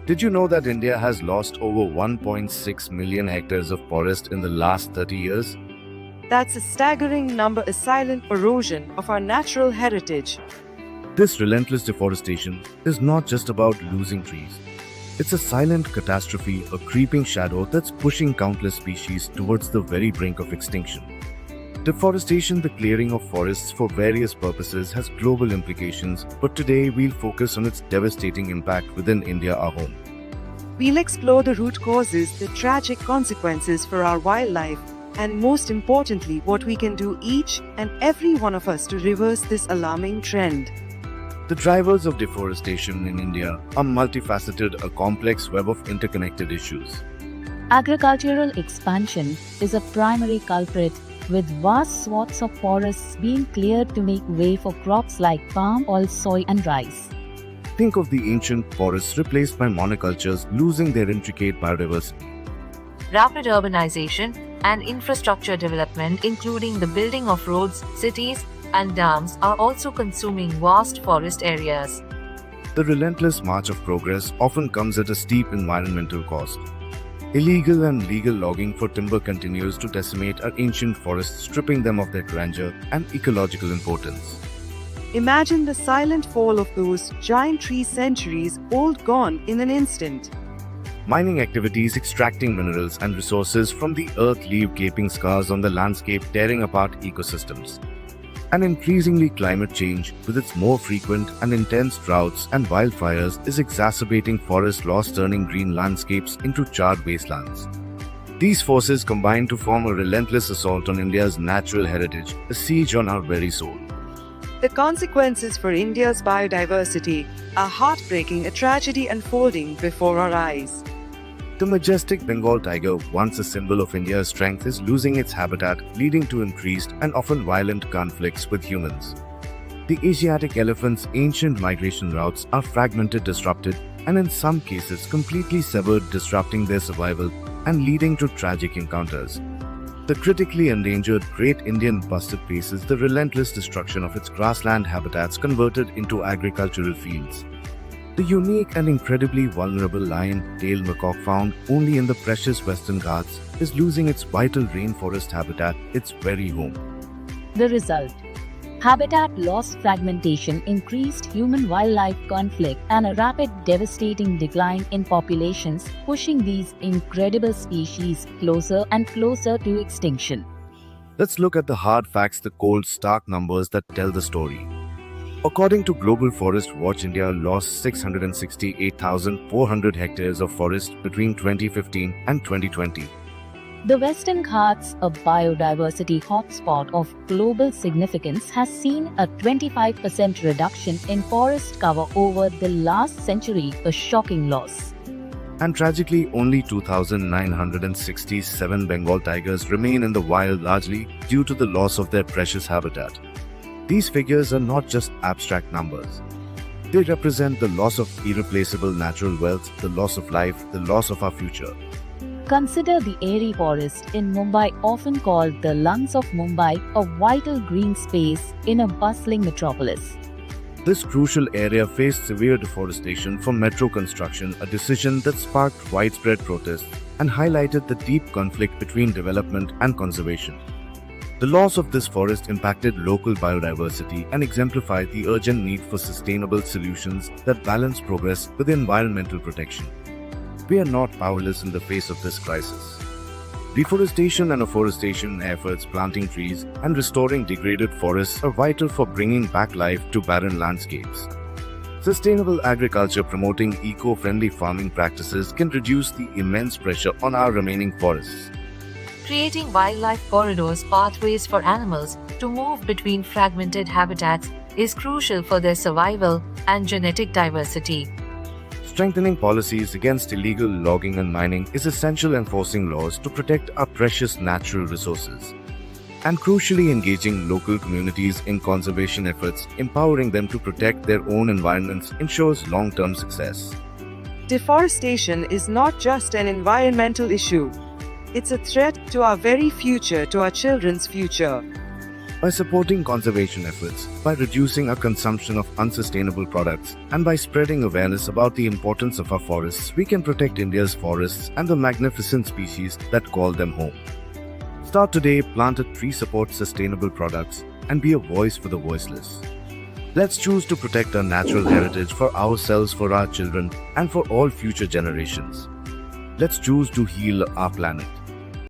Did you know that India has lost over 1.6 million hectares of forest in the last 30 years? That's a staggering number, a silent erosion of our natural heritage. This relentless deforestation is not just about losing trees. It's a silent catastrophe, a creeping shadow that's pushing countless species towards the very brink of extinction. Deforestation, the clearing of forests for various purposes, has global implications, but today we'll focus on its devastating impact within India, our home. We'll explore the root causes, the tragic consequences for our wildlife, and most importantly, what we can do each and every one of us to reverse this alarming trend. The drivers of deforestation in India are multifaceted, a complex web of interconnected issues. Agricultural expansion is a primary culprit, with vast swaths of forests being cleared to make way for crops like palm oil, soy, and rice. Think of the ancient forests replaced by monocultures, losing their intricate biodiversity. Rapid urbanization and infrastructure development, including the building of roads, cities, and dams, are also consuming vast forest areas. The relentless march of progress often comes at a steep environmental cost. Illegal and legal logging for timber continues to decimate our ancient forests, stripping them of their grandeur and ecological importance. Imagine the silent fall of those giant trees centuries old, gone in an instant. Mining activities extracting minerals and resources from the earth leave gaping scars on the landscape, tearing apart ecosystems. And increasingly, climate change, with its more frequent and intense droughts and wildfires, is exacerbating forest loss, turning green landscapes into charred wastelands. These forces combine to form a relentless assault on India's natural heritage, a siege on our very soul. The consequences for India's biodiversity are heartbreaking, a tragedy unfolding before our eyes. The majestic Bengal tiger, once a symbol of India's strength, is losing its habitat, leading to increased and often violent conflicts with humans. The Asiatic elephant's ancient migration routes are fragmented, disrupted, and in some cases completely severed, disrupting their survival and leading to tragic encounters. The critically endangered Great Indian Bustard faces the relentless destruction of its grassland habitats converted into agricultural fields. The unique and incredibly vulnerable lion-tailed macaque found only in the precious Western Ghats is losing its vital rainforest habitat, its very home. The result: habitat loss, fragmentation, increased human-wildlife conflict, and a rapid, devastating decline in populations, pushing these incredible species closer and closer to extinction. Let's look at the hard facts, the cold, stark numbers that tell the story. According to Global Forest Watch, India lost 668,400 hectares of forest between 2015 and 2020. The Western Ghats, a biodiversity hotspot of global significance, has seen a 25% reduction in forest cover over the last century, a shocking loss. And tragically, only 2,967 Bengal tigers remain in the wild, largely due to the loss of their precious habitat. These figures are not just abstract numbers. They represent the loss of irreplaceable natural wealth, the loss of life, the loss of our future. Consider the Airi forest in Mumbai, often called the lungs of Mumbai, a vital green space in a bustling metropolis. This crucial area faced severe deforestation from metro construction, a decision that sparked widespread protests and highlighted the deep conflict between development and conservation. The loss of this forest impacted local biodiversity and exemplified the urgent need for sustainable solutions that balance progress with environmental protection. We are not powerless in the face of this crisis. Reforestation and afforestation efforts, planting trees and restoring degraded forests, are vital for bringing back life to barren landscapes. Sustainable agriculture, promoting eco-friendly farming practices, can reduce the immense pressure on our remaining forests. Creating wildlife corridors, pathways for animals to move between fragmented habitats, is crucial for their survival and genetic diversity. Strengthening policies against illegal logging and mining is essential, enforcing laws to protect our precious natural resources. And crucially, engaging local communities in conservation efforts, empowering them to protect their own environments, ensures long-term success. Deforestation is not just an environmental issue. It's a threat to our very future, to our children's future. By supporting conservation efforts, by reducing our consumption of unsustainable products, and by spreading awareness about the importance of our forests, we can protect India's forests and the magnificent species that call them home. Start today, plant a tree, support sustainable products, and be a voice for the voiceless. Let's choose to protect our natural heritage for ourselves, for our children, and for all future generations. Let's choose to heal our planet.